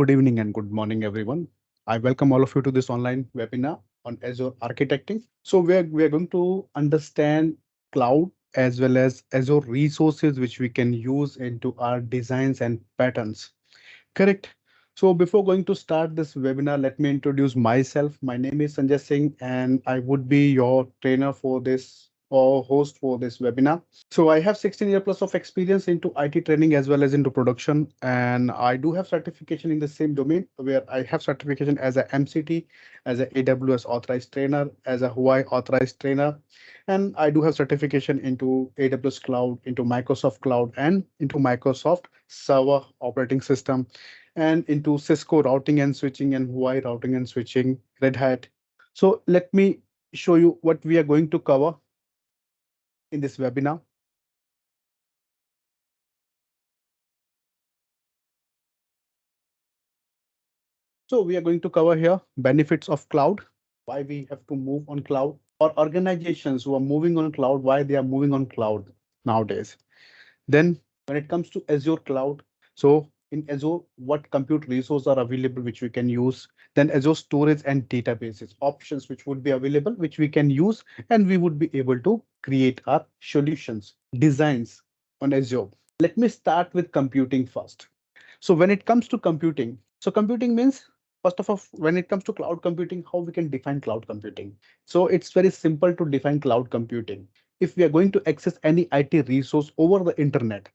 Good evening and good morning, everyone. I welcome all of you to this online webinar on Azure architecting. So we are going to understand cloud as well as Azure resources which we can use into our designs and patterns. Correct. So before going to start this webinar, let me introduce myself. My name is Sanjay Singh, and I would be your trainer for this or host for this webinar. So I have 16 years plus of experience into IT training as well as into production, and I do have certification in the same domain where I have certification as a MCT, as a AWS authorized trainer, as a Hawaii authorized trainer, and I do have certification into AWS Cloud, into Microsoft Cloud, and into Microsoft Server operating system, and into Cisco routing and switching and Hawaii routing and switching, Red Hat. So let me show you what we are going to cover in this webinar. So we are going to cover here benefits of cloud, why we have to move on cloud, or organizations who are moving on cloud, why they are moving on cloud nowadays. Then when it comes to Azure cloud, so in Azure, what compute resources are available which we can use? Then Azure storage and databases, options which would be available, which we can use, and we would be able to create our solutions, designs on Azure. Let me start with computing first. So when it comes to computing, so computing means first of all, when it comes to cloud computing, how we can define cloud computing. So it's very simple to define cloud computing. If we are going to access any IT resource over the internet,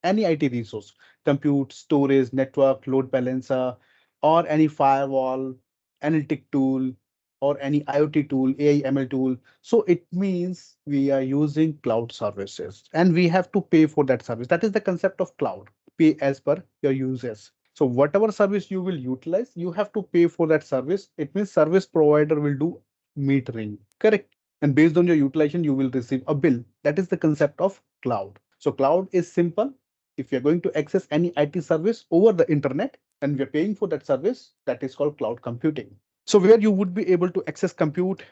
any IT resource, compute, storage, network, load balancer, or any firewall, analytic tool, or any IoT tool, AI ML tool. So it means we are using cloud services and we have to pay for that service. That is the concept of cloud, pay as per your users. So whatever service you will utilize, you have to pay for that service. It means service provider will do metering, correct? And based on your utilization, you will receive a bill. That is the concept of cloud. So cloud is simple. If you're going to access any IT service over the internet and we're paying for that service, that is called cloud computing. So where you would be able to access compute,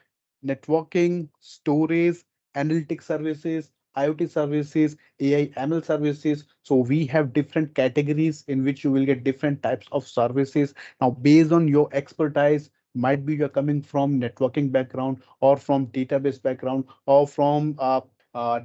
networking, storage, analytic services, IoT services, AI ML services. So we have different categories in which you will get different types of services. Now, based on your expertise, might be you're coming from networking background or from database background or from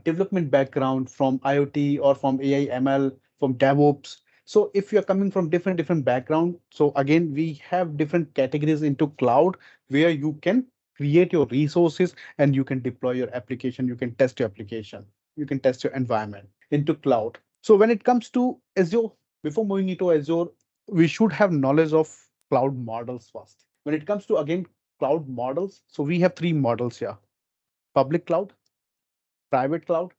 development background, from IoT or from AI ML, from DevOps. So if you're coming from different background, so again, we have different categories into cloud where you can create your resources and you can deploy your application, you can test your application, you can test your environment into cloud. So when it comes to Azure, before moving into Azure, we should have knowledge of cloud models first. When it comes to again cloud models, so we have three models here: public cloud, private cloud,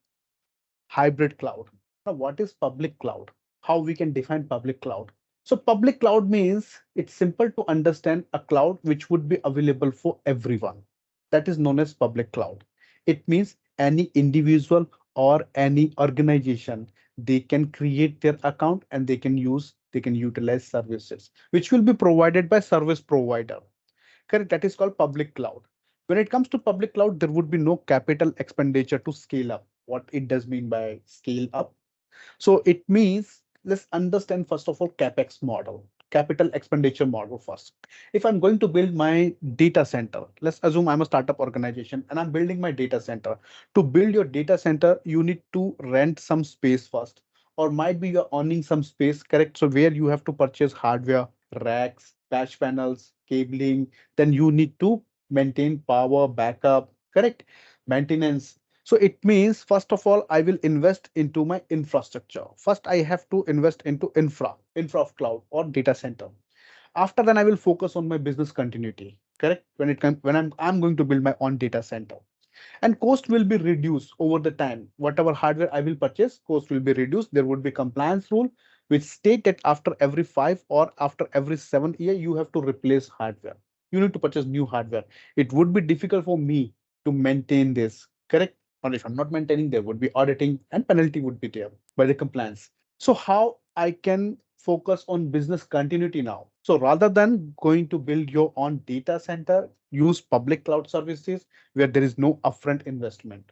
hybrid cloud. Now, what is public cloud? How we can define public cloud? So public cloud means it's simple to understand a cloud which would be available for everyone. That is known as public cloud. It means any individual or any organization, they can create their account and they can utilize services, which will be provided by service provider. Correct. That is called public cloud. When it comes to public cloud, there would be no capital expenditure to scale up. What it does mean by scale up? So it means, let's understand first of all CapEx model, capital expenditure model first. If I'm going to build my data center, let's assume I'm a startup organization and I'm building my data center. To build your data center, you need to rent some space first, or might be you're owning some space, correct? So where you have to purchase hardware, racks, patch panels, cabling, then you need to maintain power, backup, correct? Maintenance. So it means, first of all, I will invest into my infrastructure. First, I have to invest into infra of cloud or data center. After then, I will focus on my business continuity. Correct? When it comes, when I'm going to build my own data center, and cost will be reduced over the time. Whatever hardware I will purchase, cost will be reduced. There would be compliance rule which state that after every 5 or after every 7 year, you have to replace hardware. You need to purchase new hardware. It would be difficult for me to maintain this. Correct? Or if I'm not maintaining, there would be auditing and penalty would be there by the compliance. So how I can focus on business continuity now? So rather than going to build your own data center, use public cloud services where there is no upfront investment.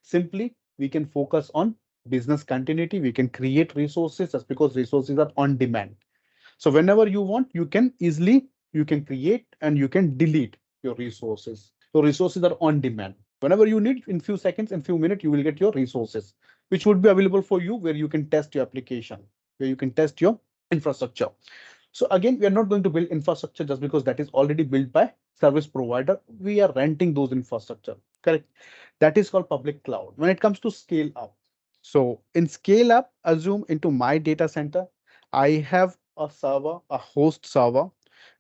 Simply, we can focus on business continuity. We can create resources just because resources are on demand. So whenever you want, you can easily, you can create and you can delete your resources. Your resources are on demand. Whenever you need, in few seconds, in few minutes, you will get your resources, which would be available for you, where you can test your application, where you can test your infrastructure. So again, we are not going to build infrastructure just because that is already built by service provider. We are renting those infrastructure, correct? That is called public cloud. When it comes to scale up, so in scale up, assume into my data center, I have a server, a host server,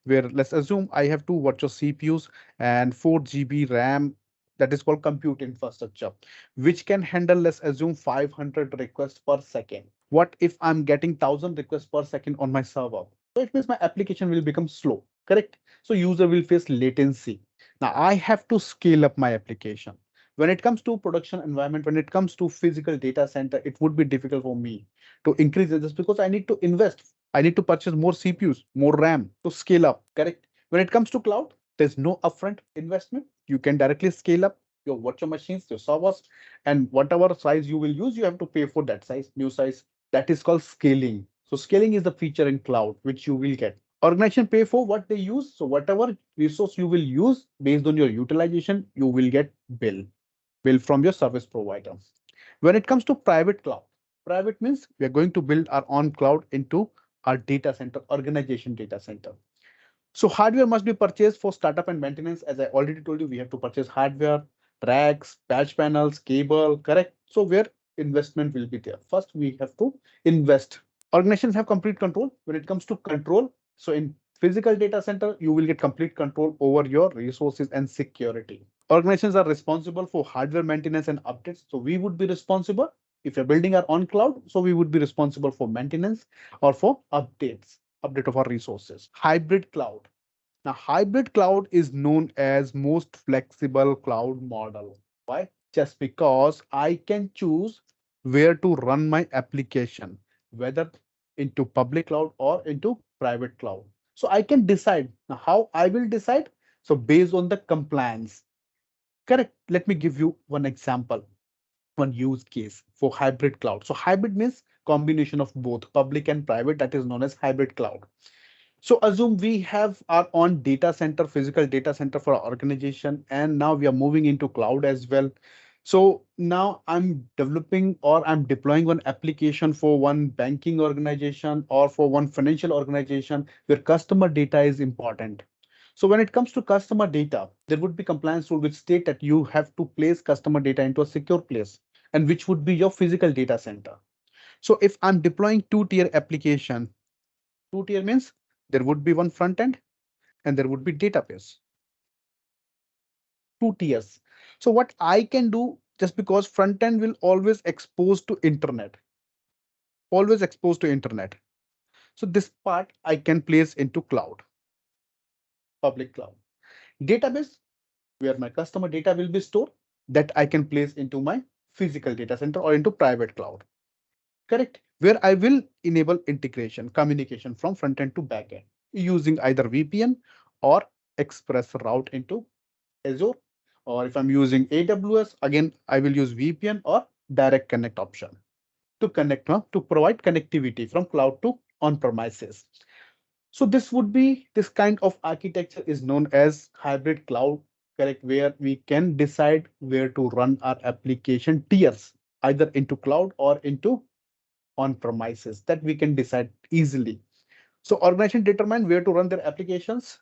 where let's assume I have two virtual CPUs and 4 GB RAM. That is called compute infrastructure, which can handle, let's assume, 500 requests per second. What if I'm getting 1,000 requests per second on my server? So it means my application will become slow, correct? So user will face latency. Now I have to scale up my application. When it comes to production environment, when it comes to physical data center, it would be difficult for me to increase it just because I need to invest. I need to purchase more CPUs, more RAM to scale up, correct? When it comes to cloud, there's no upfront investment. You can directly scale up your virtual machines, your servers, and whatever size you will use, you have to pay for that size, new size. That is called scaling. So scaling is the feature in cloud, which you will get. Organization pay for what they use. So whatever resource you will use based on your utilization, you will get bill from your service provider. When it comes to private cloud, private means we are going to build our own cloud into our data center, organization data center. So hardware must be purchased for startup and maintenance. As I already told you, we have to purchase hardware, racks, patch panels, cable, correct? So where investment will be there. First, we have to invest. Organizations have complete control when it comes to control. So in physical data center, you will get complete control over your resources and security. Organizations are responsible for hardware maintenance and updates. So we would be responsible if you're building our own cloud. So we would be responsible for maintenance or for update of our resources. Hybrid cloud. Now, hybrid cloud is known as most flexible cloud model. Why? Just because I can choose where to run my application, whether into public cloud or into private cloud. So I can decide. Now, how I will decide? So based on the compliance. Correct. Let me give you one example, one use case for hybrid cloud. So hybrid means combination of both public and private. That is known as hybrid cloud. So assume we have our own data center, physical data center for our organization, and now we are moving into cloud as well. So now I'm developing or I'm deploying one application for one banking organization or for one financial organization where customer data is important. So when it comes to customer data, there would be compliance rule which state that you have to place customer data into a secure place, and which would be your physical data center. So if I'm deploying two-tier application, two-tier means there would be one front end and there would be database, two tiers. So what I can do, just because front end will always exposed to internet, always exposed to internet. So this part I can place into cloud, public cloud. Database, where my customer data will be stored, that I can place into my physical data center or into private cloud. Correct. Where I will enable integration, communication from front end to back end using either VPN or express route into Azure, or if I'm using AWS, again, I will use VPN or direct connect option to connect, to provide connectivity from cloud to on-premises. So this would be, this kind of architecture is known as hybrid cloud, correct, where we can decide where to run our application tiers, either into cloud or into on-premises, that we can decide easily. So organization determine where to run their applications.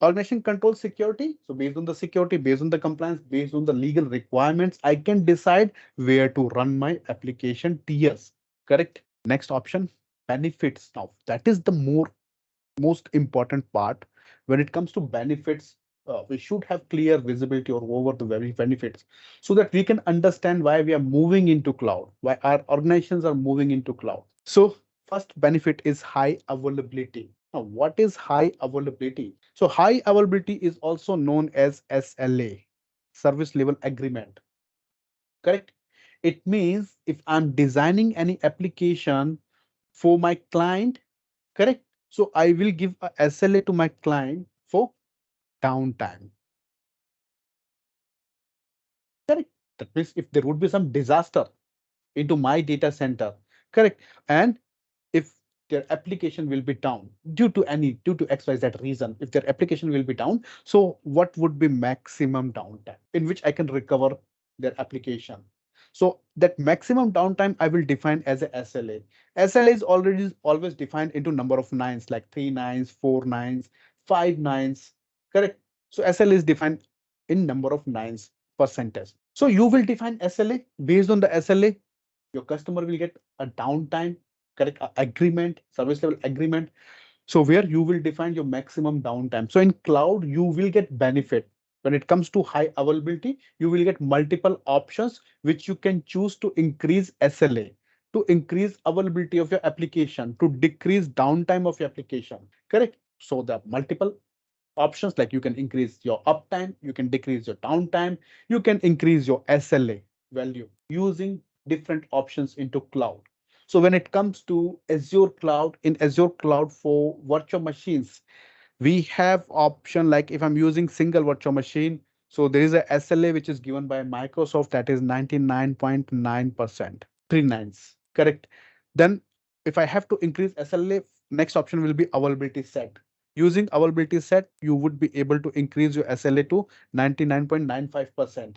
Organization controls security. So based on the security, based on the compliance, based on the legal requirements, I can decide where to run my application tiers. Correct. Next option, benefits. Now that is the most important part. When it comes to benefits, we should have clear visibility or over the very benefits so that we can understand why we are moving into cloud, why our organizations are moving into cloud. So first benefit is high availability. Now, what is high availability? So high availability is also known as SLA, service level agreement. Correct? It means if I'm designing any application for my client, correct? So I will give a SLA to my client for downtime. Correct? That means if there would be some disaster into my data center, correct? And if their application will be down due to XYZ reason. If their application will be down, so what would be maximum downtime in which I can recover their application? So that maximum downtime I will define as a SLA. SLA is already always defined into number of nines, like 3 nines, 4 nines, 5 nines, correct? So SLA is defined in number of nines percentage. So you will define SLA. Based on the SLA, your customer will get a downtime, correct, agreement, service level agreement. So where you will define your maximum downtime. So in cloud, you will get benefit. When it comes to high availability, you will get multiple options which you can choose to increase SLA, to increase availability of your application, to decrease downtime of your application. Correct. So the multiple options, like you can increase your uptime, you can decrease your downtime, you can increase your SLA value using different options into cloud. So when it comes to Azure Cloud, in Azure Cloud for virtual machines, we have option like if I'm using single virtual machine, so there is a SLA which is given by Microsoft, that is 99.9%, three nines, correct? Then if I have to increase SLA, next option will be availability set. Using availability set, you would be able to increase your SLA to 99.95%.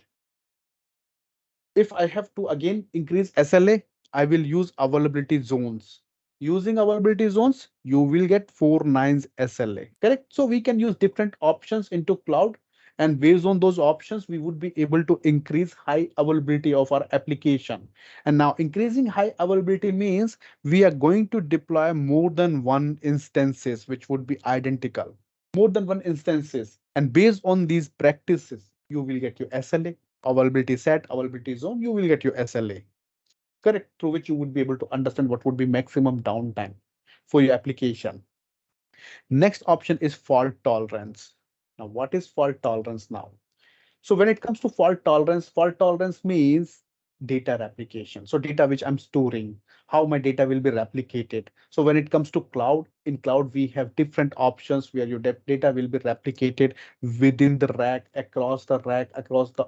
If I have to again increase SLA, I will use availability zones. Using availability zones, you will get 4 nines SLA, correct? So we can use different options into cloud, and based on those options, we would be able to increase high availability of our application. And now increasing high availability means we are going to deploy more than one instances, which would be identical, more than one instances. And based on these practices, you will get your SLA, availability set, availability zone, you will get your SLA, correct, through which you would be able to understand what would be maximum downtime for your application. Next option is fault tolerance. Now, what is fault tolerance now? So when it comes to fault tolerance means data replication. So data which I'm storing, how my data will be replicated. So when it comes to cloud, in cloud, we have different options where your data will be replicated within the rack, across the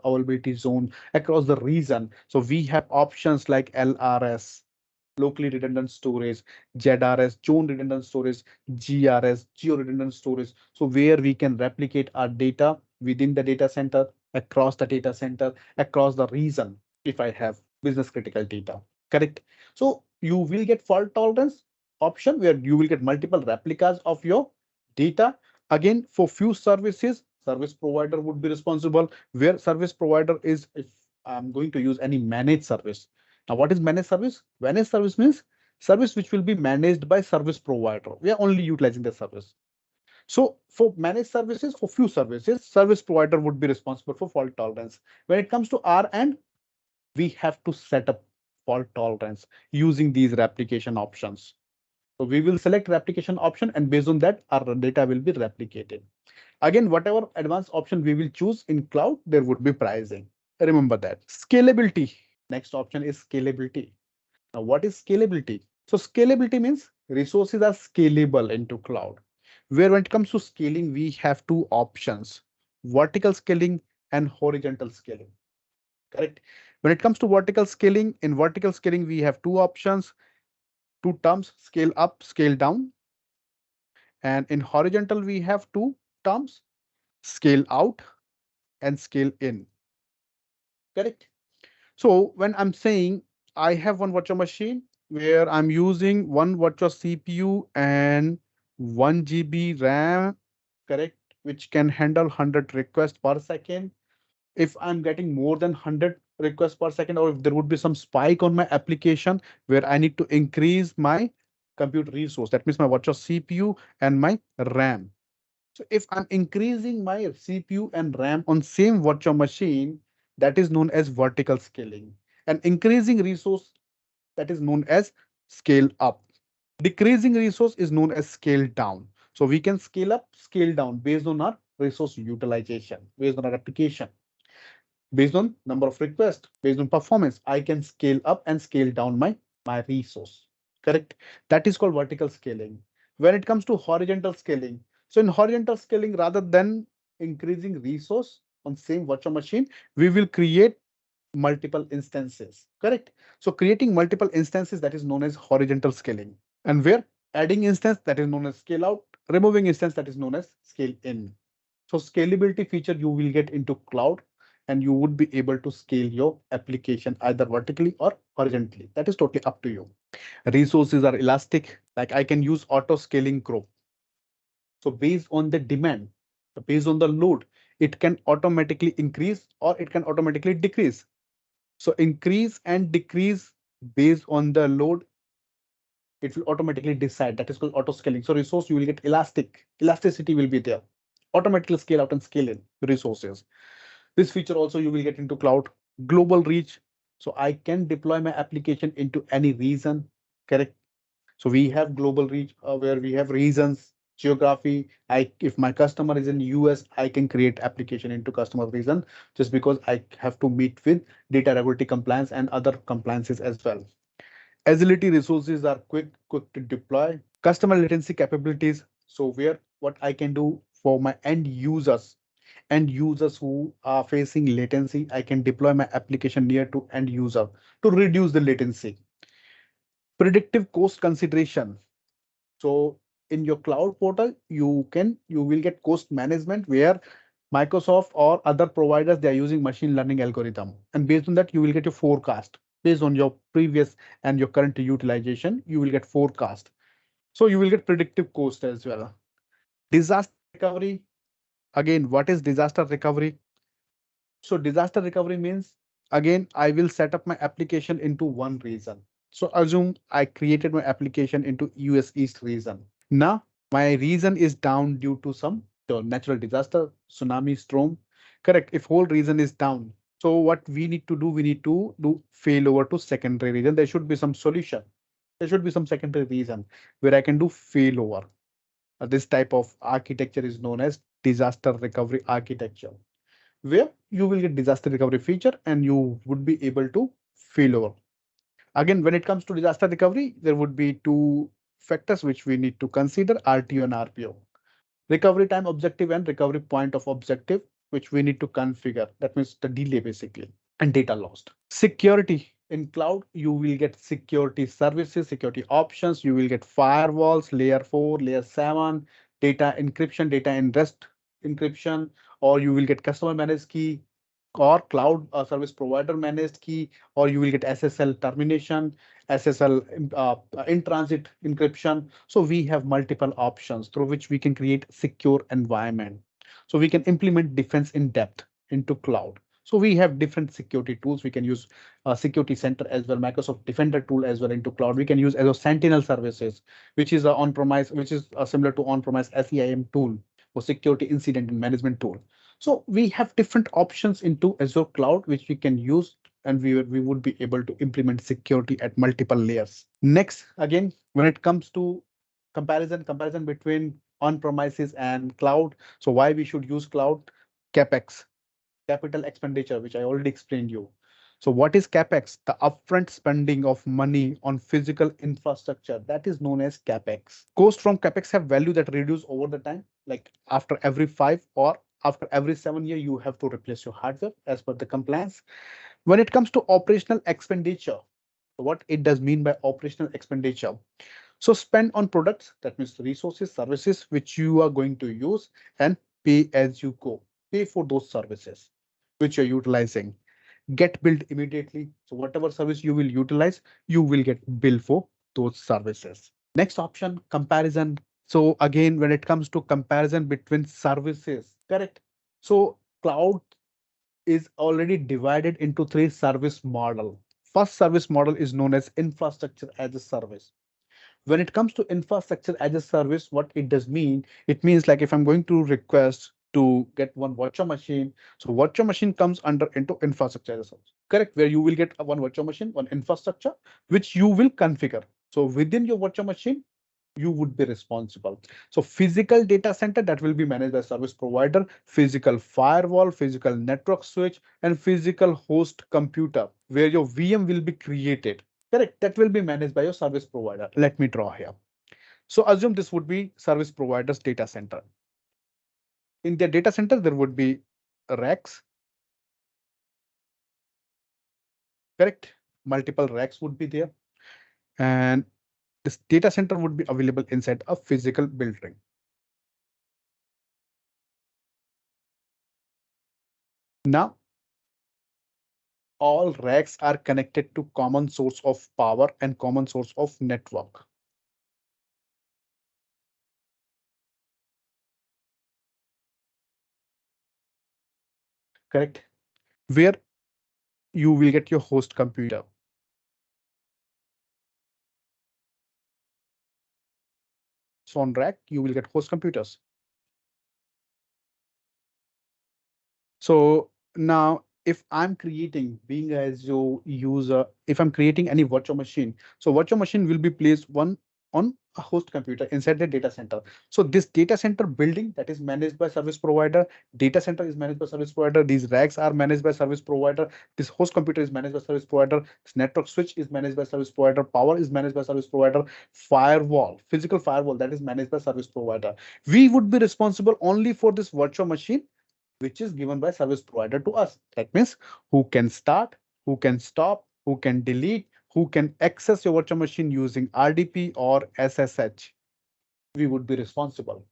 availability zone, across the region. So we have options like LRS, locally redundant storage, ZRS, zone redundant storage, GRS, geo redundant storage. So where we can replicate our data within the data center, across the data center, across the region, if I have business critical data, correct? So you will get fault tolerance option where you will get multiple replicas of your data. Again, for few services, service provider would be responsible, where service provider is, if I'm going to use any managed service. Now, what is managed service? Managed service means service which will be managed by service provider. We are only utilizing the service. So for managed services, for few services, service provider would be responsible for fault tolerance. When it comes to our end, we have to set up fault tolerance using these replication options. So we will select replication option, and based on that, our data will be replicated. Again, whatever advanced option we will choose in cloud, there would be pricing. Remember that. Scalability. Next option is scalability. Now, what is scalability? So scalability means resources are scalable into cloud. Where when it comes to scaling, we have two options, vertical scaling and horizontal scaling. Correct. When it comes to vertical scaling, in vertical scaling, we have two options, two terms, scale up, scale down. And in horizontal, we have two terms, scale out and scale in. Correct. So when I'm saying I have one virtual machine where I'm using one virtual CPU and 1 GB RAM, correct, which can handle 100 requests per second. If I'm getting more than 100 requests per second, or if there would be some spike on my application where I need to increase my compute resource, that means my virtual CPU and my RAM. So if I'm increasing my CPU and RAM on same virtual machine, that is known as vertical scaling. And increasing resource, that is known as scale up. Decreasing resource is known as scale down. So we can scale up, scale down based on our resource utilization, based on our application, based on number of requests, based on performance. I can scale up and scale down my resource. Correct. That is called vertical scaling. When it comes to horizontal scaling, so in horizontal scaling, rather than increasing resource on same virtual machine, we will create multiple instances. Correct. So creating multiple instances, that is known as horizontal scaling. And where Adding instance, that is known as scale out. Removing instance, that is known as scale in. So scalability feature you will get into cloud, and you would be able to scale your application either vertically or horizontally. That is totally up to you. Resources are elastic, like I can use auto scaling group. So based on the demand, so based on the load, it can automatically increase or it can automatically decrease. So increase and decrease based on the load, it will automatically decide. That is called auto scaling. So resource, you will get elasticity will be there. Automatically scale out and scale in resources. This feature also you will get into cloud. Global reach. So I can deploy my application into any region. Correct. So we have global reach where we have regions, geography. If my customer is in US, I can create application into customer region just because I have to meet with data regulatory compliance and other compliances as well. Agility, resources are quick to deploy. Customer latency capabilities. So where what I can do for my end users who are facing latency, I can deploy my application near to end user to reduce the latency. Predictive cost consideration. So in your cloud portal, you will get cost management where Microsoft or other providers, they are using machine learning algorithm. And based on that, you will get your forecast. Based on your previous and your current utilization, you will get forecast. So you will get predictive cost as well. Disaster recovery. Again, what is disaster recovery? So disaster recovery means, again, I will set up my application into one region. So assume I created my application into US East region. Now my region is down due to some natural disaster, tsunami, storm. Correct. If whole region is down, so what we need to do, we need to do failover to secondary region. There should be some solution. There should be some secondary region where I can do failover. This type of architecture is known as disaster recovery architecture, where you will get disaster recovery feature and you would be able to failover. Again, when it comes to disaster recovery, there would be two factors which we need to consider: RTO and RPO. Recovery time objective and recovery point of objective, which we need to configure. That means the delay basically, and data lost. Security. In cloud, you will get security services, security options. You will get firewalls, layer 4, layer 7, data encryption, data in rest encryption, or you will get customer managed key or cloud service provider managed key, or you will get SSL termination, SSL in transit encryption. So we have multiple options through which we can create secure environment. So we can implement defense in depth into cloud. So we have different security tools. We can use Security Center as well, Microsoft Defender tool as well into cloud. We can use Azure Sentinel services, which is on-premise, which is similar to on-premise SEIM tool or security incident management tool. So we have different options into Azure Cloud, which we can use, and we would be able to implement security at multiple layers. Next, again, when it comes to comparison between on-premises and cloud. So why we should use cloud? CapEx, capital expenditure, which I already explained you. So what is CapEx? The upfront spending of money on physical infrastructure, that is known as CapEx. Cost from CapEx have value that reduce over the time, like after every 5 or after every 7 years, you have to replace your hardware as per the compliance. When it comes to operational expenditure, what it does mean by operational expenditure? So spend on products, that means resources, services which you are going to use, and pay as you go. Pay for those services which you're utilizing. Get billed immediately. So whatever service you will utilize, you will get billed for those services. Next option, comparison. So again, when it comes to comparison between services, correct? So cloud is already divided into three service model. First service model is known as infrastructure as a service. When it comes to infrastructure as a service, what it does mean, it means like if I'm going to request to get one virtual machine, so virtual machine comes under into infrastructure as a service, correct? Where you will get one virtual machine, one infrastructure, which you will configure. So within your virtual machine, you would be responsible. So physical data center, that will be managed by service provider, physical firewall, physical network switch, and physical host computer, where your VM will be created. Correct. That will be managed by your service provider. Let me draw here. So assume this would be service provider's data center. In their data center, there would be racks. Correct. Multiple racks would be there. And This data center would be available inside a physical building. Now, all racks are connected to common source of power and common source of network. Correct? Where you will get your host computer. So on rack, you will get host computers. So now if I'm creating, being as your user, if I'm creating any virtual machine, so virtual machine will be placed one on a host computer inside the data center. So this data center building that is managed by service provider, data center is managed by service provider, these racks are managed by service provider, this host computer is managed by service provider, this network switch is managed by service provider, power is managed by service provider, firewall, physical firewall that is managed by service provider. We would be responsible only for this virtual machine which is given by service provider to us. That means who can start, who can stop, who can delete, who can access your virtual machine using RDP or SSH. We would be responsible.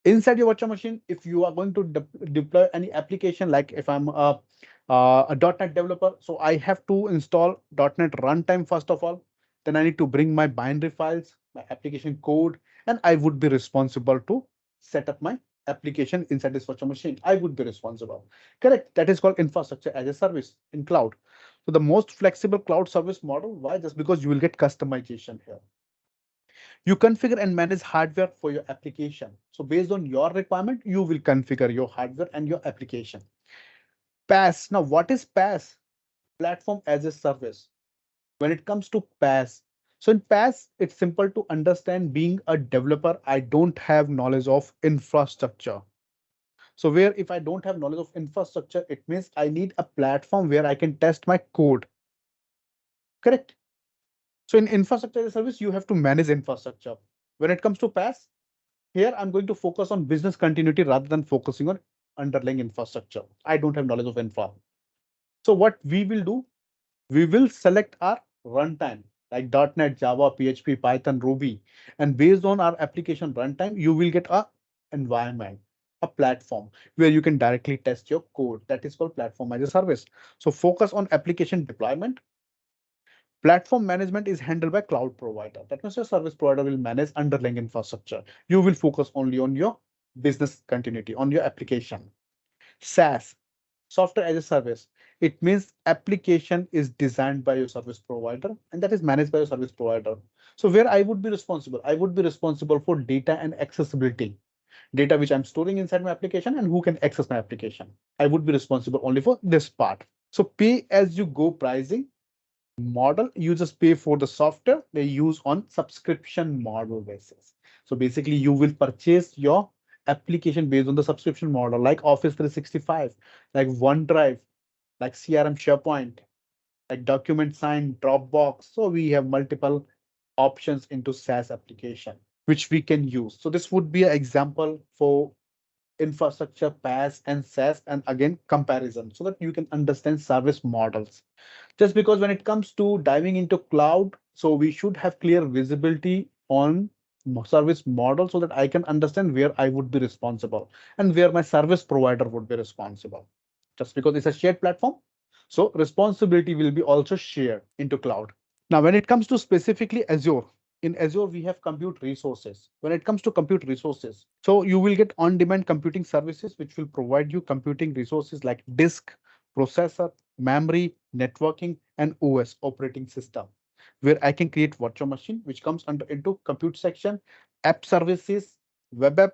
Inside your virtual machine, if you are going to deploy any application, like if I'm a .NET developer, so I have to install .NET runtime first of all. Then I need to bring my binary files, my application code, and I would be responsible to set up my application inside this virtual machine. I would be responsible. Correct. That is called infrastructure as a service in cloud. So the most flexible cloud service model. Why? Just because you will get customization here. You configure and manage hardware for your application. So based on your requirement, you will configure your hardware and your application. PaaS. Now, what is PaaS? Platform as a service. When it comes to PaaS, so in PaaS, it's simple to understand. Being a developer, I don't have knowledge of infrastructure. So where if I don't have knowledge of infrastructure, it means I need a platform where I can test my code. Correct. So in infrastructure as a service, you have to manage infrastructure. When it comes to PaaS, here I'm going to focus on business continuity rather than focusing on underlying infrastructure. I don't have knowledge of infra. So what we will do, we will select our runtime like .NET, Java, PHP, Python, Ruby, and based on our application runtime, you will get a environment, a platform where you can directly test your code. That is called platform as a service. So focus on application deployment. Platform management is handled by cloud provider. That means your service provider will manage underlying infrastructure. You will focus only on your business continuity, on your application. SaaS, software as a service. It means application is designed by your service provider and that is managed by your service provider. So where I would be responsible? I would be responsible for data and accessibility. Data which I'm storing inside my application and who can access my application. I would be responsible only for this part. So pay as you go pricing model, you just pay for the software they use on subscription model basis. So basically you will purchase your application based on the subscription model like Office 365, like OneDrive, like CRM SharePoint, like Document Sign, Dropbox. So we have multiple options into SaaS application which we can use. So this would be an example for infrastructure, PaaS and SaaS, and again comparison so that you can understand service models. Just because when it comes to diving into cloud, so we should have clear visibility on service model so that I can understand where I would be responsible and where my service provider would be responsible. Just because it's a shared platform, so responsibility will be also shared into cloud. Now, when it comes to specifically Azure, in Azure, we have compute resources. When it comes to compute resources, so you will get on-demand computing services, which will provide you computing resources like disk, processor, memory, networking, and OS operating system, where I can create virtual machine, which comes under into compute section, app services, web app,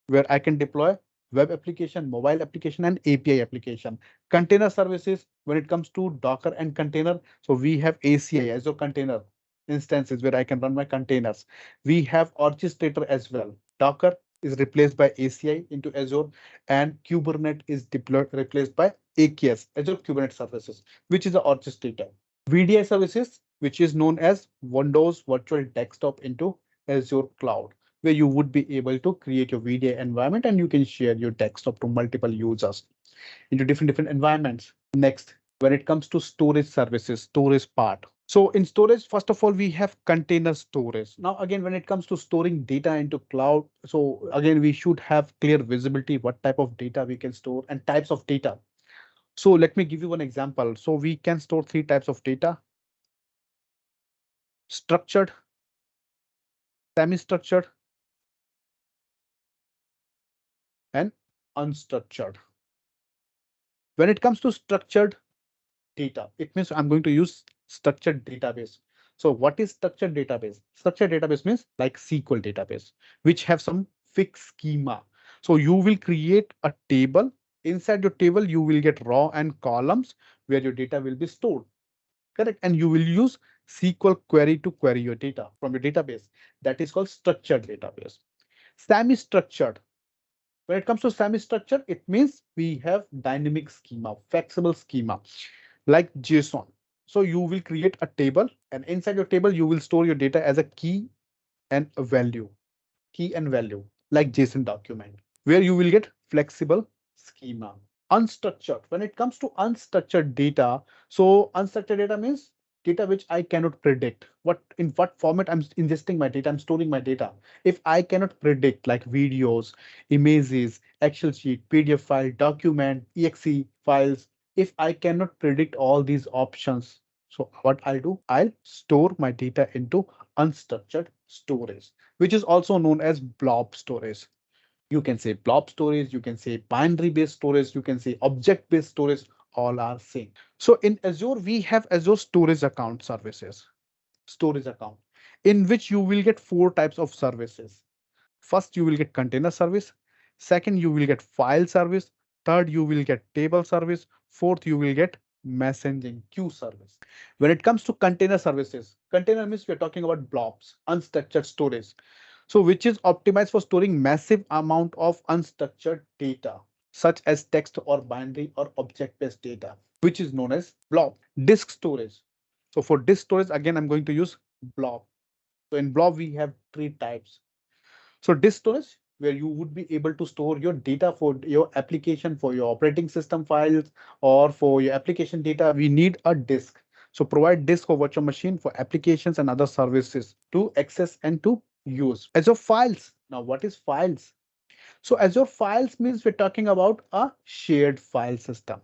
where I can deploy web application, mobile application, and API application. Container services, when it comes to Docker and container, so we have ACI, Azure Container instances where I can run my containers. We have orchestrator as well. Docker is replaced by ACI into Azure, and Kubernetes is deployed replaced by AKS, Azure Kubernetes Services, which is the orchestrator. VDI services, which is known as Windows Virtual Desktop into Azure Cloud, where you would be able to create your VDI environment and you can share your desktop to multiple users into different environments. Next, when it comes to storage services, storage part. So in storage, first of all, we have container storage. Now, again, when it comes to storing data into cloud, so again, we should have clear visibility what type of data we can store and types of data. So let me give you one example. So we can store three types of data: structured, semi-structured, and unstructured. When it comes to structured data, it means I'm going to use structured database. So what is structured database? Structured database means like SQL database, which have some fixed schema. So you will create a table. Inside your table, you will get row and columns where your data will be stored. Correct. And you will use SQL query to query your data from your database. That is called structured database. Semi-structured. When it comes to semi-structure, it means we have dynamic schema, flexible schema, like JSON. So you will create a table, and inside your table, you will store your data as a key and value, like JSON document, where you will get flexible schema. Unstructured. When it comes to unstructured data, so unstructured data means data which I cannot predict. In what format I'm ingesting my data, I'm storing my data. If I cannot predict, like videos, images, Excel sheet, PDF file, document, exe files, if I cannot predict all these options, so what I'll do, I'll store my data into unstructured storage, which is also known as blob storage. You can say blob storage, you can say binary based storage, you can say object based storage, all are same. So in Azure, we have Azure storage account services, storage account, in which you will get four types of services. First, you will get container service. Second, you will get file service. Third, you will get table service. Fourth, you will get messaging queue service. When it comes to container services, container means we're talking about blobs, unstructured storage. So which is optimized for storing massive amount of unstructured data, such as text or binary or object-based data, which is known as blob. Disk storage. So for disk storage, again, I'm going to use blob. So in blob, we have three types. So disk storage, where you would be able to store your data for your application, for your operating system files, or for your application data, we need a disk. So provide disk for virtual machine for applications and other services to access and to use. Azure files. Now, what is files? So Azure files means we're talking about a shared file system.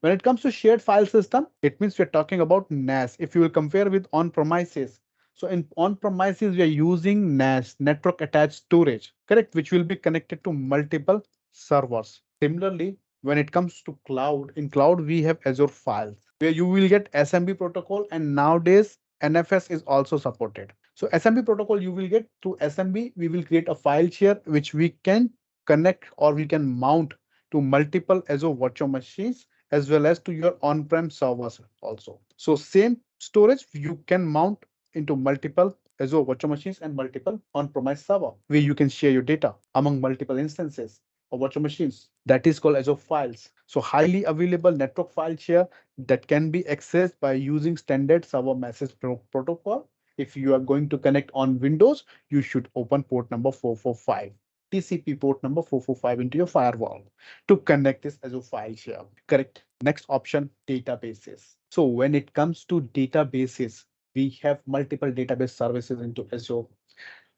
When it comes to shared file system, it means we're talking about NAS. If you will compare with on-premises, so in on-premises, we are using NAS, network attached storage, correct, which will be connected to multiple servers. Similarly, when it comes to cloud, in cloud, we have Azure files, where you will get SMB protocol, and nowadays NFS is also supported. So SMB protocol, you will get through SMB, we will create a file share, which we can connect or we can mount to multiple Azure virtual machines as well as to your on-prem servers also. So same storage you can mount into multiple Azure virtual machines and multiple on-premise server where you can share your data among multiple instances or virtual machines. That is called Azure Files. So highly available network file share that can be accessed by using standard server message protocol. If you are going to connect on Windows, you should open port number 445. TCP port number 445 into your firewall to connect this Azure file share. Correct. Next option, databases. So when it comes to databases, we have multiple database services into Azure.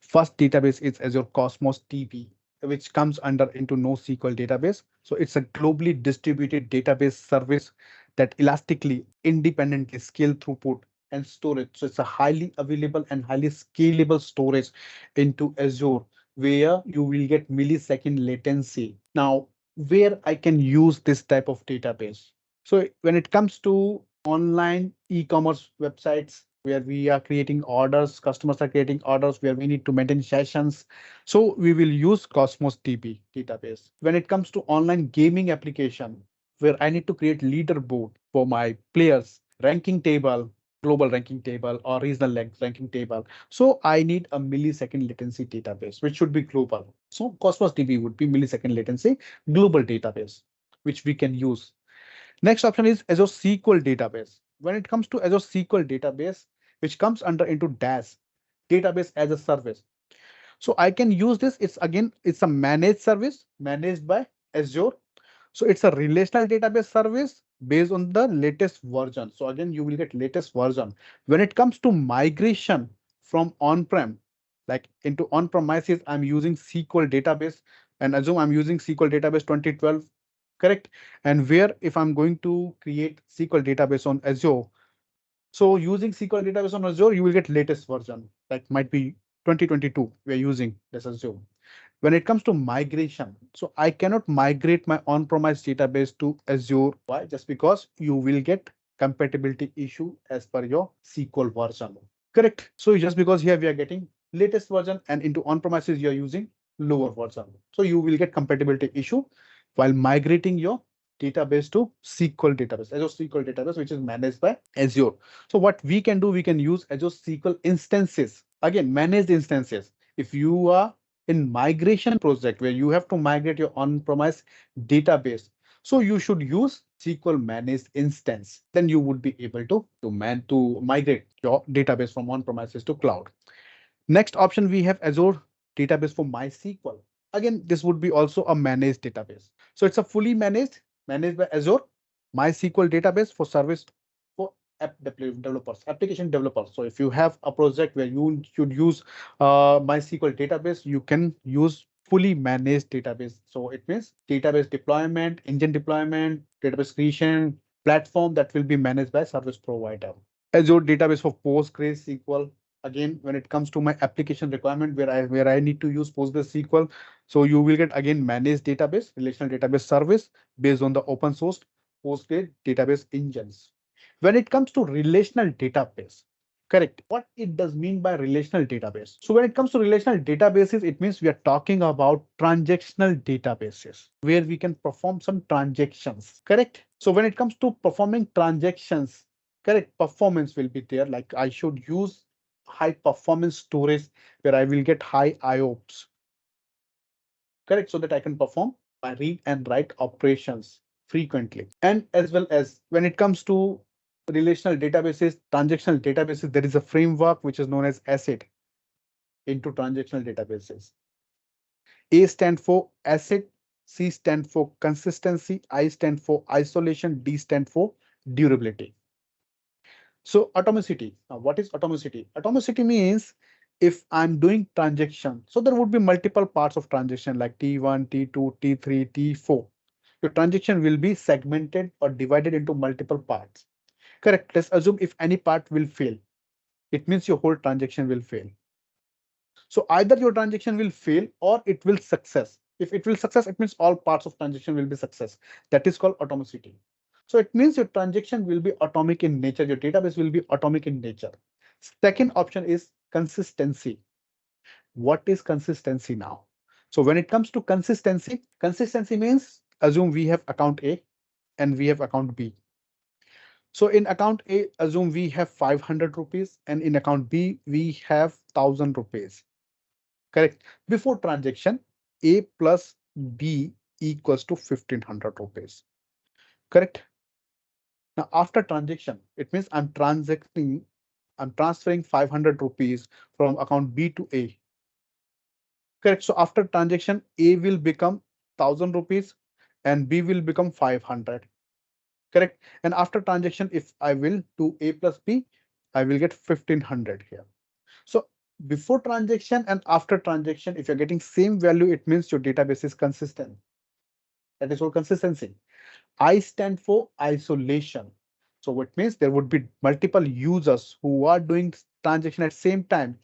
First database is Azure Cosmos DB, which comes under into NoSQL database. So it's a globally distributed database service that elastically, independently scale throughput and storage. So it's a highly available and highly scalable storage into Azure, where you will get millisecond latency. Now, where I can use this type of database. So when it comes to online e-commerce websites, where we are creating orders, customers are creating orders, where we need to maintain sessions. So we will use Cosmos DB database. When it comes to online gaming application, where I need to create leaderboard for my players, ranking table, global ranking table or regional ranking table. So I need a millisecond latency database, which should be global. So Cosmos DB would be millisecond latency global database, which we can use. Next option is Azure SQL database. When it comes to Azure SQL database, which comes under into DAS, database as a service. So I can use this. It's again, it's a managed service managed by Azure. So it's a relational database service based on the latest version. So again, you will get latest version. When it comes to migration from on-prem, like into on-premises, I'm using SQL database and assume I'm using SQL database 2012, correct? And where if I'm going to create SQL database on Azure, so using SQL database on Azure, you will get latest version, like might be 2022, we're using this Azure. When it comes to migration, so I cannot migrate my on-premise database to Azure. Why? Just because you will get compatibility issue as per your SQL version. Correct. So just because here we are getting latest version and into on-premises you are using lower version. So you will get compatibility issue while migrating your database to SQL database, Azure SQL database, which is managed by Azure. So what we can do, we can use Azure SQL instances. Again, managed instances. If you are in migration project where you have to migrate your on-premise database, so you should use SQL managed instance. Then you would be able to migrate your database from on-premises to cloud. Next option we have Azure database for MySQL. Again, this would be also a managed database. So it's a fully managed by Azure MySQL database for service for developers, application developers. So if you have a project where you should use MySQL database, you can use fully managed database. So it means database deployment, engine deployment, database creation, platform that will be managed by service provider. Azure database for PostgreSQL. Again, when it comes to my application requirement where I need to use PostgreSQL, so you will get again managed database, relational database service based on the open source Postgres database engines. When it comes to relational database, correct, what it does mean by relational database. So when it comes to relational databases, it means we are talking about transactional databases where we can perform some transactions, correct? So when it comes to performing transactions, correct, performance will be there. Like I should use high performance storage where I will get high IOPS, correct, so that I can perform my read and write operations frequently. And as well as when it comes to relational databases, transactional databases, there is a framework which is known as ACID into transactional databases. A stand for ACID, C stand for consistency, I stand for isolation, D stand for durability. So atomicity. Now, what is atomicity? Atomicity means if I'm doing transaction, so there would be multiple parts of transaction like T1, T2, T3, T4. Your transaction will be segmented or divided into multiple parts. Correct. Let's assume if any part will fail, it means your whole transaction will fail. So either your transaction will fail or it will success. If it will success, it means all parts of transaction will be success. That is called atomicity. So it means your transaction will be atomic in nature. Your database will be atomic in nature. Second option is consistency. What is consistency now? So when it comes to consistency, consistency means assume we have account A and we have account B. So in account A, assume we have 500 rupees and in account B, we have 1000 rupees. Correct. Before transaction, A plus B equals to 1500 rupees. Correct. Now after transaction, it means I'm transferring 500 rupees from account B to A. Correct. So after transaction, A will become 1000 rupees and B will become 500. Correct. And after transaction, if I will do A plus B, I will get 1500 here. So before transaction and after transaction, if you're getting same value, it means your database is consistent. That is called consistency. I stand for isolation. So it means there would be multiple users who are doing transaction at same time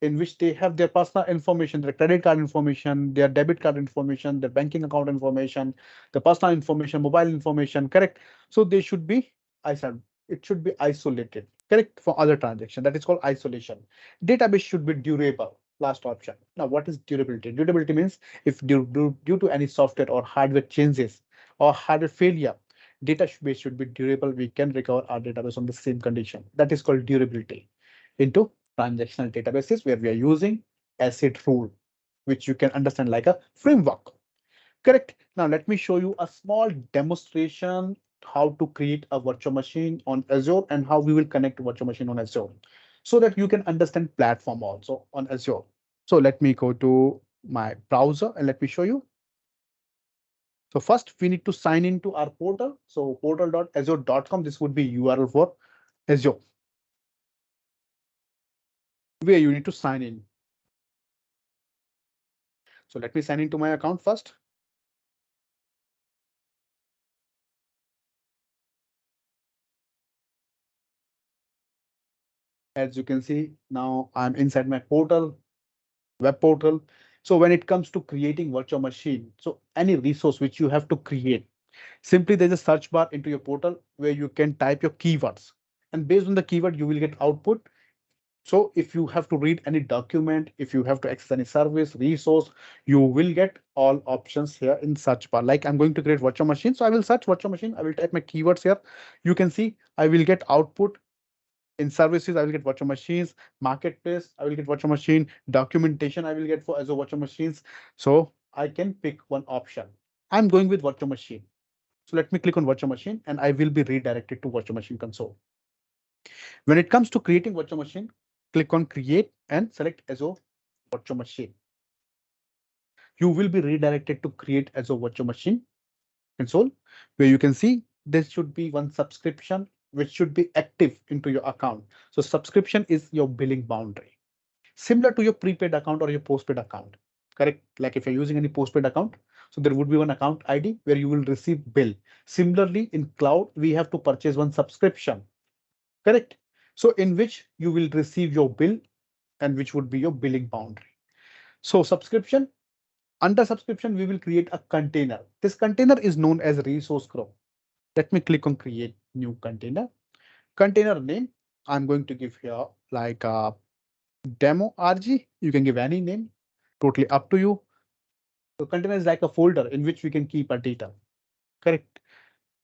in which they have their personal information, their credit card information, their debit card information, their banking account information, the personal information, mobile information, correct? So they should be isolated. It should be isolated, correct, for other transaction. That is called isolation. Database should be durable. Last option. Now, what is durability? Durability means if due to any software or hardware changes or hardware failure, database should be durable. We can recover our database on the same condition. That is called durability. Into transactional databases where we are using ACID rule, which you can understand like a framework. Correct. Now let me show you a small demonstration how to create a virtual machine on Azure and how we will connect virtual machine on Azure so that you can understand platform also on Azure. So let me go to my browser and let me show you. So first we need to sign into our portal. So portal.azure.com, this would be URL for Azure, where you need to sign in. So let me sign into my account first. As you can see, now I'm inside my portal, web portal. So when it comes to creating virtual machine, so any resource which you have to create, simply there's a search bar into your portal where you can type your keywords. And based on the keyword, you will get output. So if you have to read any document, if you have to access any service, resource, you will get all options here in search bar. Like I'm going to create virtual machine. So I will search virtual machine. I will type my keywords here. You can see I will get output. In services, I will get virtual machines, marketplace, I will get virtual machine, documentation, I will get for Azure virtual machines. So I can pick one option. I'm going with virtual machine. So let me click on virtual machine and I will be redirected to virtual machine console. When it comes to creating virtual machine, click on create and select Azure virtual machine. You will be redirected to create Azure virtual machine console, where you can see there should be one subscription which should be active into your account. So subscription is your billing boundary, similar to your prepaid account or your postpaid account. Correct? Like if you're using any postpaid account, so there would be one account ID where you will receive bill. Similarly, in cloud, we have to purchase one subscription. Correct? So in which you will receive your bill and which would be your billing boundary. So subscription, under subscription, we will create a container. This container is known as resource group. Let me click on create new container. Container name, I'm going to give here like a demo RG. You can give any name, totally up to you. So container is like a folder in which we can keep our data. Correct.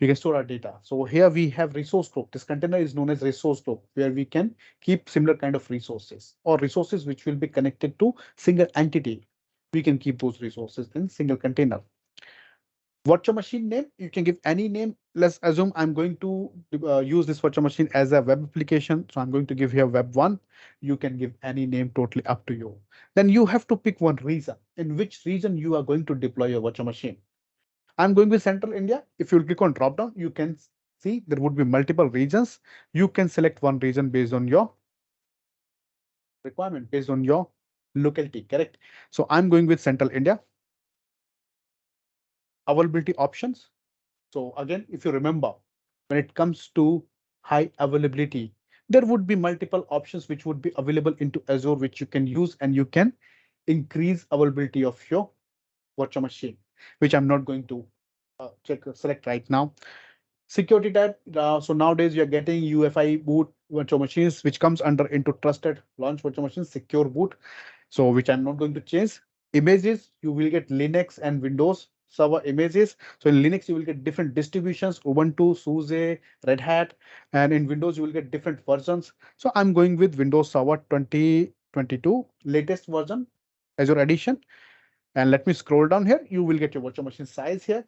We can store our data. So here we have resource group. This container is known as resource group, where we can keep similar kind of resources or resources which will be connected to single entity. We can keep those resources in single container. Virtual machine name, you can give any name. Let's assume I'm going to use this virtual machine as a web application. So I'm going to give here web1. You can give any name, totally up to you. Then you have to pick one region, in which region you are going to deploy your virtual machine. I'm going with Central India. If you click on drop down, you can see there would be multiple regions. You can select one region based on your requirement, based on your locality, correct? So I'm going with Central India. Availability options. So again, if you remember, when it comes to high availability, there would be multiple options which would be available into Azure, which you can use and you can increase availability of your virtual machine, which I'm not going to select right now. Security tab. So nowadays you're getting UFI boot virtual machines, which comes under into trusted launch virtual machines, secure boot. So which I'm not going to change. Images, you will get Linux and Windows server images. So in Linux, you will get different distributions, Ubuntu, SUSE, Red Hat, and in Windows, you will get different versions. So I'm going with Windows Server 2022, latest version, Azure Edition. And let me scroll down here. You will get your virtual machine size here.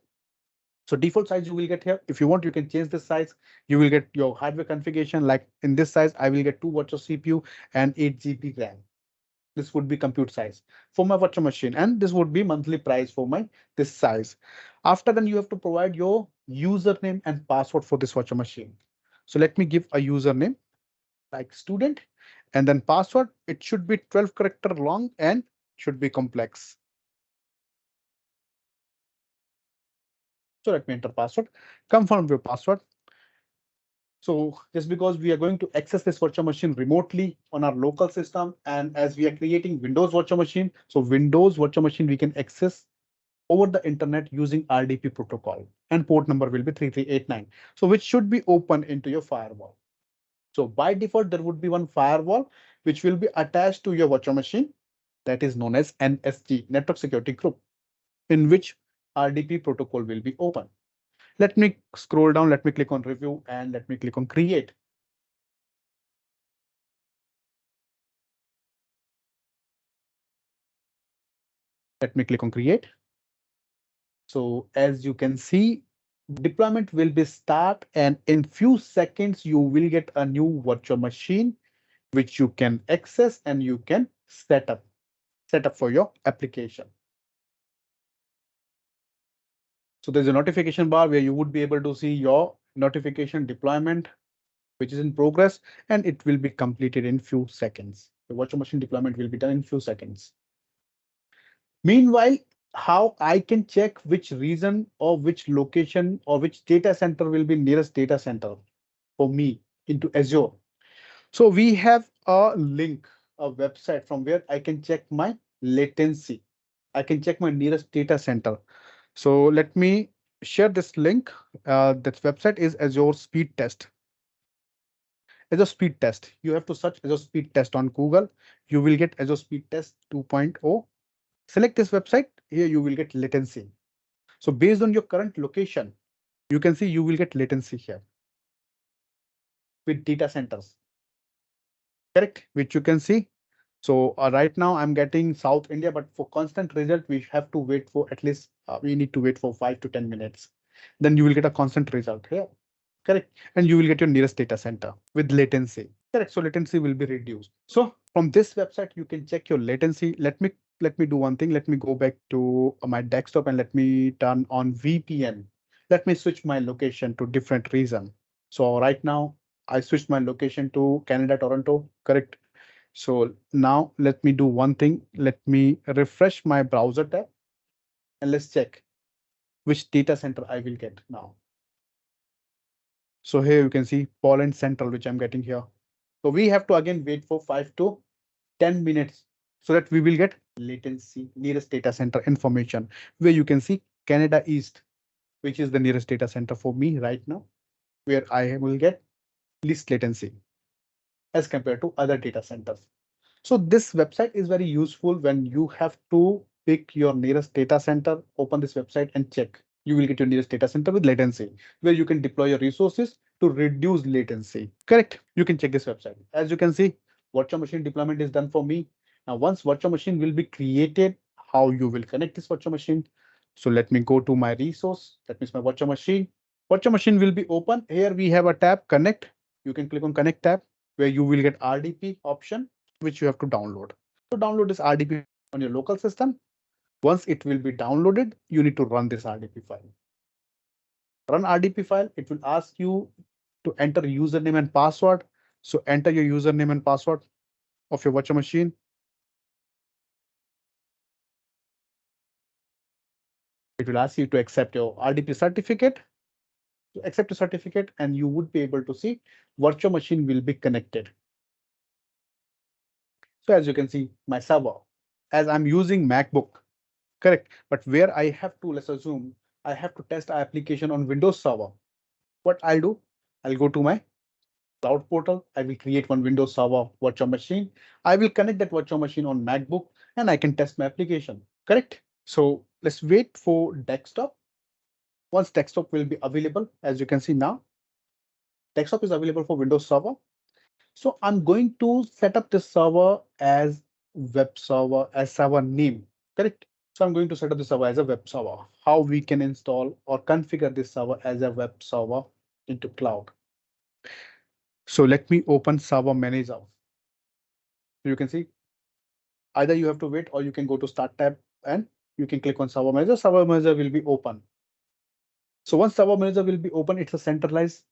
So default size you will get here. If you want, you can change the size. You will get your hardware configuration. Like in this size, I will get 2 virtual CPU and 8 GB RAM. This would be compute size for my virtual machine, and this would be monthly price for my this size. After then, you have to provide your username and password for this virtual machine. So let me give a username like student, and then password. It should be 12 character long and should be complex. So let me enter password. Confirm your password. So just because we are going to access this virtual machine remotely on our local system, and as we are creating Windows virtual machine, so Windows virtual machine we can access over the internet using RDP protocol, and port number will be 3389. So which should be open into your firewall. So by default, there would be one firewall which will be attached to your virtual machine, that is known as NSG, Network Security Group, in which RDP protocol will be open. Let me scroll down, let me click on review and let me click on create. Let me click on create. So as you can see, deployment will be start, and in few seconds, you will get a new virtual machine which you can access and you can set up for your application. So there's a notification bar where you would be able to see your notification deployment, which is in progress, and it will be completed in few seconds. The virtual machine deployment will be done in few seconds. Meanwhile, how I can check which region or which location or which data center will be nearest data center for me into Azure. So we have a link, a website from where I can check my latency. I can check my nearest data center. So let me share this link. That website is Azure Speed Test. Azure Speed Test. You have to search Azure Speed Test on Google. You will get Azure Speed Test 2.0. Select this website. Here you will get latency. So based on your current location, you can see you will get latency here with data centers. Correct, which you can see. So right now I'm getting South India, but for constant result, we have to wait for at least, we need to wait for 5 to 10 minutes. Then you will get a constant result here. Correct. And you will get your nearest data center with latency. Correct. So latency will be reduced. So from this website, you can check your latency. Let me do one thing. Let me go back to my desktop and let me turn on VPN. Let me switch my location to different region. So right now I switched my location to Canada, Toronto. Correct. So now let me do one thing. Let me refresh my browser tab and let's check which data center I will get now. So here you can see Poland Central, which I'm getting here. So we have to again wait for 5 to 10 minutes so that we will get latency nearest data center information where you can see Canada East, which is the nearest data center for me right now, where I will get least latency as compared to other data centers. So this website is very useful when you have to pick your nearest data center, open this website and check. You will get your nearest data center with latency, where you can deploy your resources to reduce latency. Correct. You can check this website. As you can see, virtual machine deployment is done for me. Now, once virtual machine will be created, how you will connect this virtual machine. So let me go to my resource. That means my virtual machine. Virtual machine will be open. Here we have a tab connect. You can click on connect tab where you will get RDP option, which you have to download. To download this RDP on your local system, once it will be downloaded, you need to run this RDP file. Run RDP file, it will ask you to enter username and password. So enter your username and password of your virtual machine. It will ask you to accept your RDP certificate. To accept a certificate and you would be able to see virtual machine will be connected. So as you can see, my server, as I'm using MacBook, correct. But where I have to, let's assume I have to test our application on Windows Server. What I'll do, I'll go to my cloud portal. I will create one Windows Server virtual machine. I will connect that virtual machine on MacBook and I can test my application. Correct. So let's wait for desktop. Once desktop will be available, as you can see now, desktop is available for Windows Server. So I'm going to set up this server as web server as server name. Correct. So I'm going to set up the server as a web server. How we can install or configure this server as a web server into cloud. So let me open Server Manager. So you can see either you have to wait or you can go to Start tab and you can click on Server Manager. Server Manager will be open. So once Server Manager will be open, it's a centralized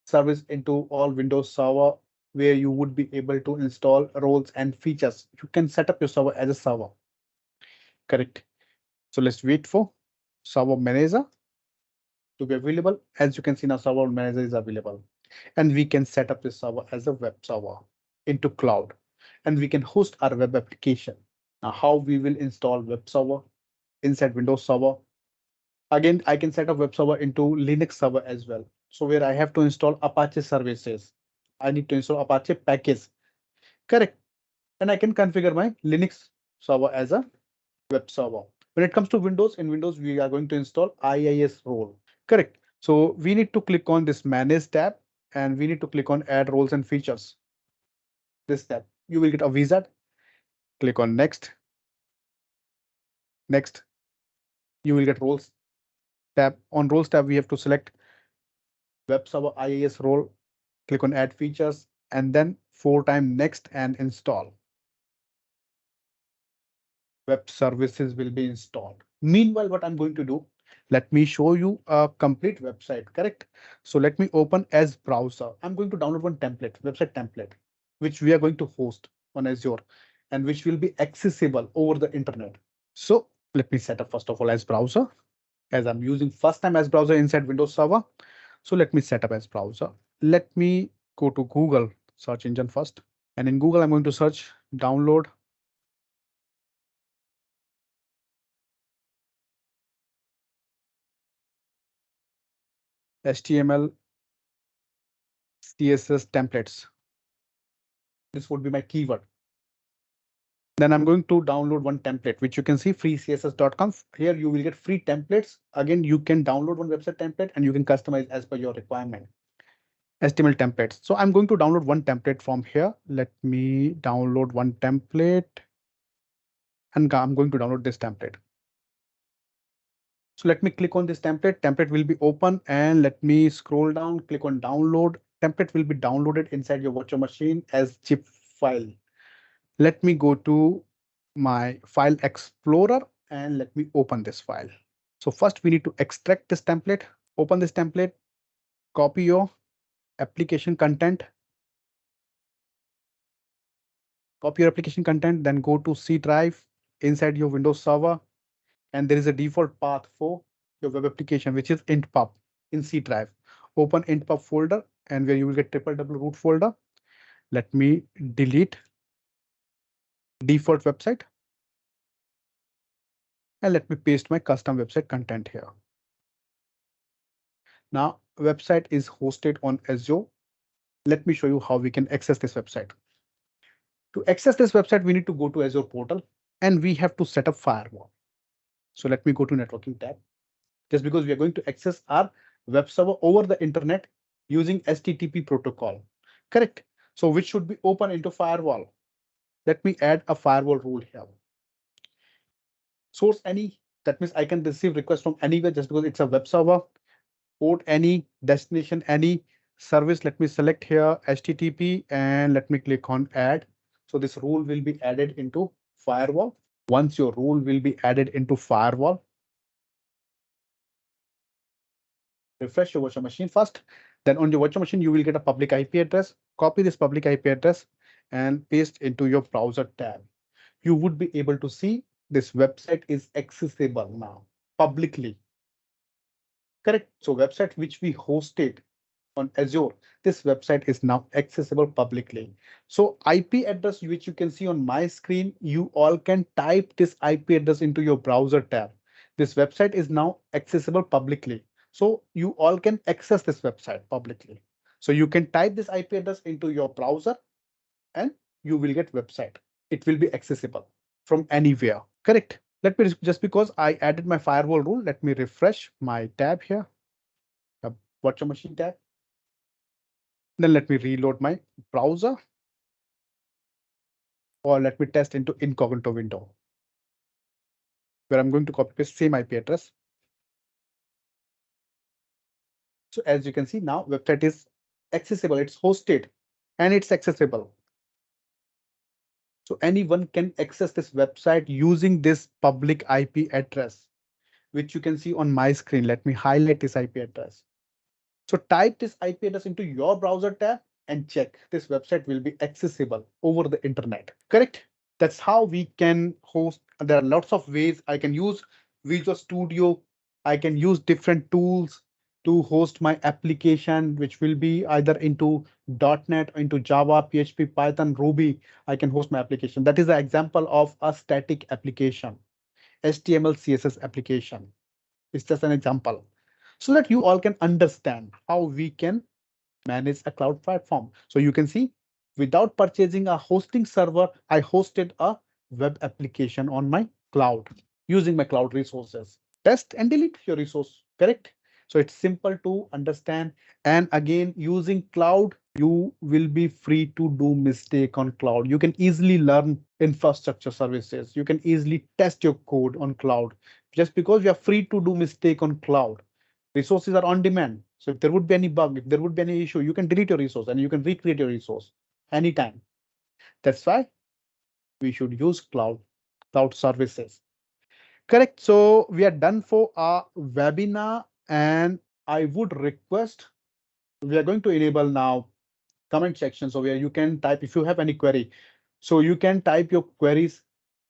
service into all Windows Server where you would be able to install roles and features. You can set up your server as a server. Correct. So let's wait for Server Manager to be available. As you can see now, Server Manager is available. And we can set up this server as a web server into cloud. And we can host our web application. Now, how we will install web server inside Windows Server. Again, I can set up web server into Linux server as well. So where I have to install Apache services, I need to install Apache package. Correct. And I can configure my Linux server as a web server. When it comes to Windows, in Windows, we are going to install IIS role. Correct. So we need to click on this Manage tab and we need to click on Add Roles and Features. This tab, you will get a wizard. Click on Next. Next, you will get Roles tab. On Roles tab, we have to select Web Server IIS role. Click on Add Features and then 4 times Next and install. Web services will be installed. Meanwhile, what I'm going to do, Let me show you a complete website, correct? So let me open as browser. I'm going to download one template, website template, which we are going to host on Azure and which will be accessible over the internet. So let me set up first of all as browser, as I'm using first time as browser inside Windows Server. So let me set up as browser. Let me go to Google search engine first. And in Google, I'm going to search download HTML CSS templates. This would be my keyword. Then I'm going to download one template, which you can see freecss.com. Here you will get free templates. Again, you can download one website template and you can customize as per your requirement. HTML templates. So I'm going to download one template from here. Let me download one template and I'm going to download this template. So let me click on this template. Template will be open and let me scroll down, click on download. Template will be downloaded inside your virtual machine as zip file. Let me go to my file explorer and let me open this file. So first we need to extract this template, open this template, copy your application content, then go to C drive inside your Windows Server. And there is a default path for your web application, which is intpub in C drive. Open intpub folder and where you will get triple-double root folder. Let me delete default website and let me paste my custom website content here. Now website is hosted on Azure. Let me show you how we can access this website. To access this website, we need to go to Azure portal and we have to set up firewall. So let me go to networking tab. Just because we are going to access our web server over the internet using HTTP protocol, correct? So which should be open into firewall. Let me add a firewall rule here. Source any, that means I can receive requests from anywhere just because it's a web server. Port any, destination any, service. Let me select here HTTP and let me click on add. So this rule will be added into firewall. Once your rule will be added into firewall, refresh your virtual machine first. Then on your virtual machine, you will get a public IP address. Copy this public IP address and paste into your browser tab. You would be able to see this website is accessible now publicly. Correct. So website which we hosted on Azure, this website is now accessible publicly. So IP address which you can see on my screen, you all can type this IP address into your browser tab. This website is now accessible publicly. So you all can access this website publicly. So you can type this IP address into your browser and you will get website. It will be accessible from anywhere. Correct. Let me just because I added my firewall rule, let me refresh my tab here. The virtual machine tab. Then let me reload my browser or let me test into incognito window where I'm going to copy paste same IP address. So as you can see now website is accessible, it's hosted and it's accessible. So anyone can access this website using this public IP address, which you can see on my screen. Let me highlight this IP address. So type this IP address into your browser tab and check this website will be accessible over the internet. Correct? That's how we can host. There are lots of ways I can use Visual Studio. I can use different tools to host my application, which will be either into .NET, into Java, PHP, Python, Ruby. I can host my application. That is an example of a static application, HTML, CSS application. It's just an example so that you all can understand how we can manage a cloud platform. So you can see without purchasing a hosting server, I hosted a web application on my cloud using my cloud resources. Test and delete your resource, correct? So it's simple to understand. And again, using cloud, you will be free to do mistake on cloud. You can easily learn infrastructure services. You can easily test your code on cloud. Just because we are free to do mistake on cloud, resources are on demand. So if there would be any bug, if there would be any issue, you can delete your resource and you can recreate your resource anytime. That's why we should use cloud services. Correct. So we are done for our webinar, and I would request we are going to enable now comment section. So where you can type if you have any query. So you can type your queries,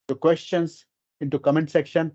your questions into comment section,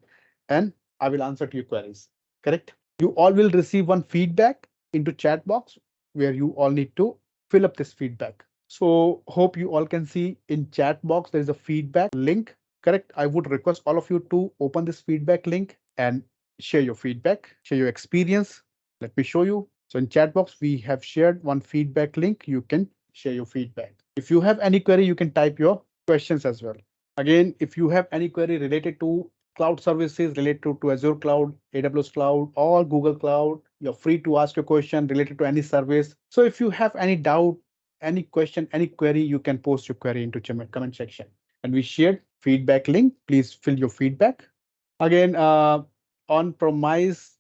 and I will answer to your queries. Correct. You all will receive one feedback into chat box where you all need to fill up this feedback. So hope you all can see in chat box there is a feedback link. Correct. I would request all of you to open this feedback link and share your feedback, share your experience. Let me show you. So in chat box, we have shared one feedback link. You can share your feedback. If you have any query, you can type your questions as well. Again, if you have any query related to cloud services related to Azure Cloud, AWS Cloud, or Google Cloud, you're free to ask your question related to any service. So if you have any doubt, any question, any query, you can post your query into comment section. And we shared feedback link. Please fill your feedback. Again, on-premise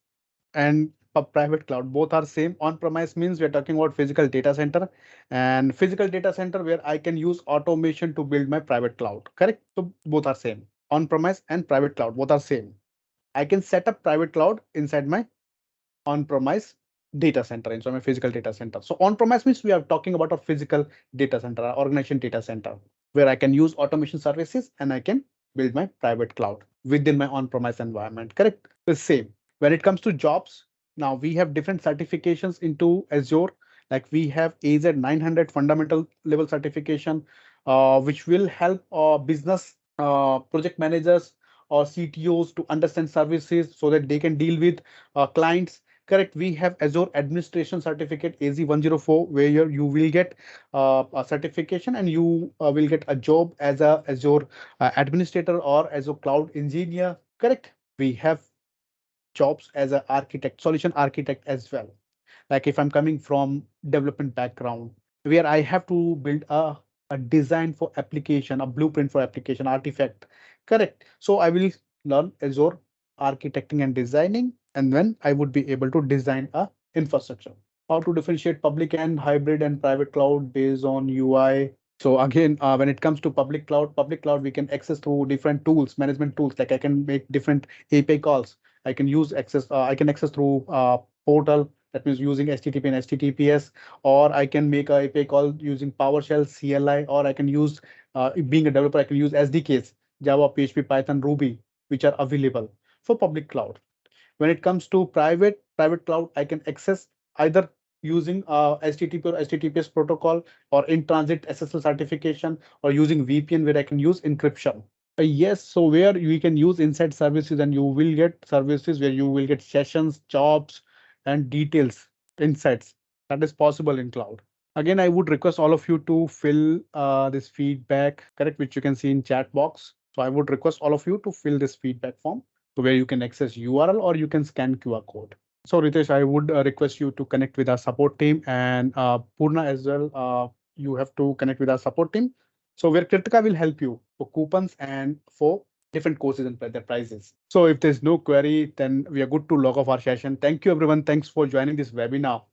and private cloud both are same. On-premise means we're talking about physical data center, and physical data center where I can use automation to build my private cloud. Correct. So both are same. On-premise and private cloud both are same. I can set up private cloud inside my on-premise data center, inside my physical data center. So on-premise means we are talking about a physical data center, our organization data center, where I can use automation services and I can build my private cloud within my on-premise environment. Correct. The same. When it comes to jobs, now we have different certifications into Azure. Like we have AZ 900 fundamental level certification, which will help business project managers or CTOs to understand services so that they can deal with clients. Correct. We have Azure Administration Certificate AZ104, where you will get a certification and you will get a job as a Azure administrator or as a cloud engineer. Correct. We have jobs as an architect, solution architect as well. Like if I'm coming from development background, where I have to build a design for application, a blueprint for application, artifact. Correct. So I will learn Azure architecting and designing, and then I would be able to design a infrastructure. How to differentiate public and hybrid and private cloud based on UI. So again, when it comes to public cloud, we can access through different tools, management tools. Like I can make different API calls. I can use access. I can access through portal. That means using HTTP and HTTPS, or I can make a API call using PowerShell, CLI, or I can use, being a developer, I can use SDKs, Java, PHP, Python, Ruby, which are available for public cloud. When it comes to private cloud, I can access either using HTTP or HTTPS protocol, or in transit SSL certification, or using VPN where I can use encryption. Yes, so where you can use inside services and you will get services where you will get sessions, jobs, and details, insights. That is possible in cloud. Again, I would request all of you to fill this feedback, correct, which you can see in chat box. So I would request all of you to fill this feedback form where you can access URL or you can scan QR code. So Ritesh, I would request you to connect with our support team, and Purna as well. You have to connect with our support team. So where Kritika will help you for coupons and for different courses and their prices. So if there's no query, then we are good to log off our session. Thank you, everyone. Thanks for joining this webinar.